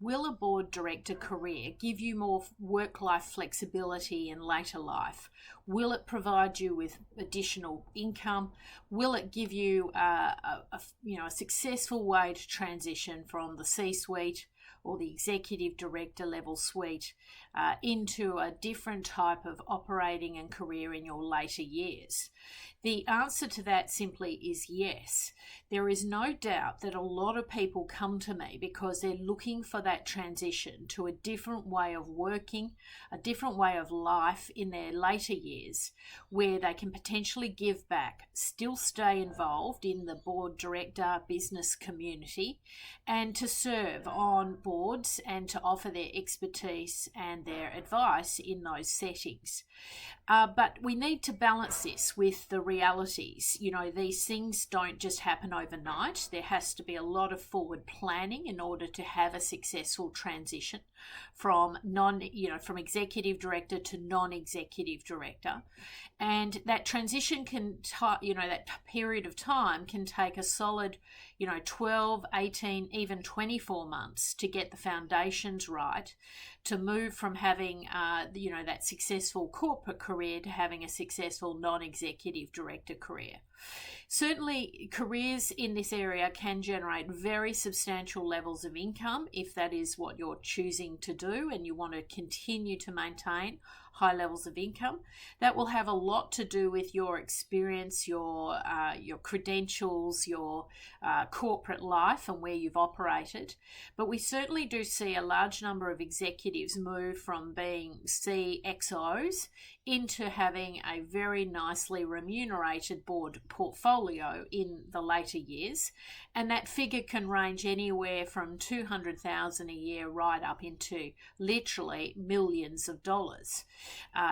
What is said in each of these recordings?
Will a board director career give you more work-life flexibility in later life? Will it provide you with additional income? Will it give you a successful way to transition from the C-suite or the executive director level suite into a different type of operating and career in your later years? The answer to that simply is yes. There is no doubt that a lot of people come to me because they're looking for that transition to a different way of working, a different way of life in their later years, where they can potentially give back, still stay involved in the board director business community, and to serve on boards and to offer their expertise and their advice in those settings. But we need to balance this with the realities. These things don't just happen overnight. There has to be a lot of forward planning in order to have a successful transition from from executive director to non-executive director. And that transition that period of time can take a solid 12, 18, even 24 months to get the foundations right, to move from having that successful corporate career to having a successful non-executive director career. Certainly, careers in this area can generate very substantial levels of income if that is what you're choosing to do and you want to continue to maintain high levels of income. That will have a lot to do with your experience, your credentials, your corporate life and where you've operated. But we certainly do see a large number of executives move from being CXOs into having a very nicely remunerated board portfolio in the later years. And that figure can range anywhere from $200,000 a year right up into literally millions of dollars.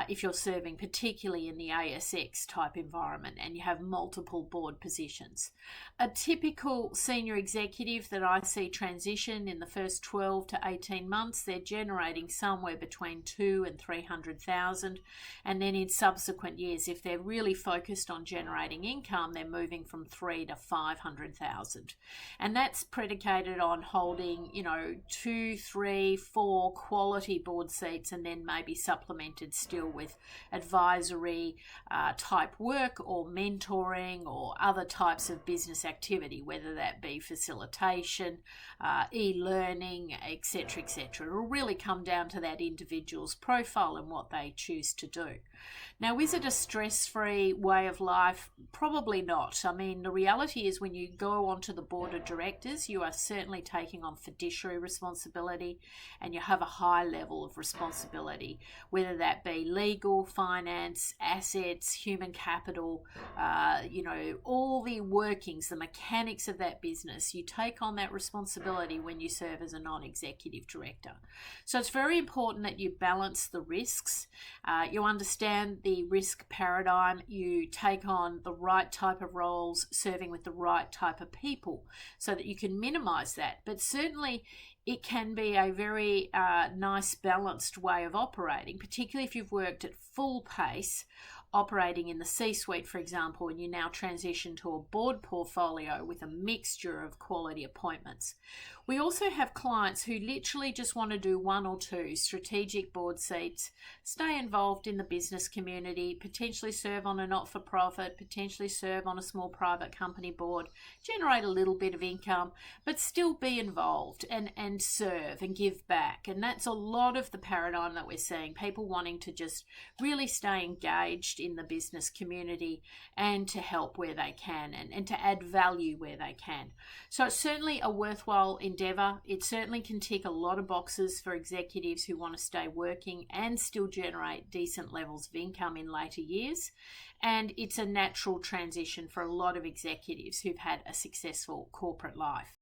If you're serving particularly in the ASX type environment and you have multiple board positions. A typical senior executive that I see transition in the first 12 to 18 months, they're generating somewhere between 200,000 and 300,000. And then in subsequent years, if they're really focused on generating income, they're moving from 300,000 to 500,000. And that's predicated on holding, 2, 3, 4 quality board seats and then maybe supplemented still with advisory type work or mentoring or other types of business activity, whether that be facilitation, e-learning, etc., etc. It will really come down to that individual's profile and what they choose to do. Now, is it a stress-free way of life? Probably not. I mean, the reality is when you go onto the board of directors, you are certainly taking on fiduciary responsibility and you have a high level of responsibility, whether that be legal, finance, assets, human capital, all the workings, the mechanics of that business. You take on that responsibility when you serve as a non-executive director. So it's very important that you balance the risks. You understand the risk paradigm. You take on the right type of roles, serving with the right type of people so that you can minimize that. But certainly it can be a very nice balanced way of operating, particularly if you've worked at full pace operating in the C-suite, for example, and you now transition to a board portfolio with a mixture of quality appointments. We also have clients who literally just want to do 1 or 2 strategic board seats, stay involved in the business community, potentially serve on a not-for-profit, potentially serve on a small private company board, generate a little bit of income, but still be involved and serve and give back. And that's a lot of the paradigm that we're seeing, people wanting to just really stay engaged in the business community and to help where they can and to add value where they can. So it's certainly a worthwhile endeavor. It certainly can tick a lot of boxes for executives who want to stay working and still generate decent levels of income in later years. And it's a natural transition for a lot of executives who've had a successful corporate life.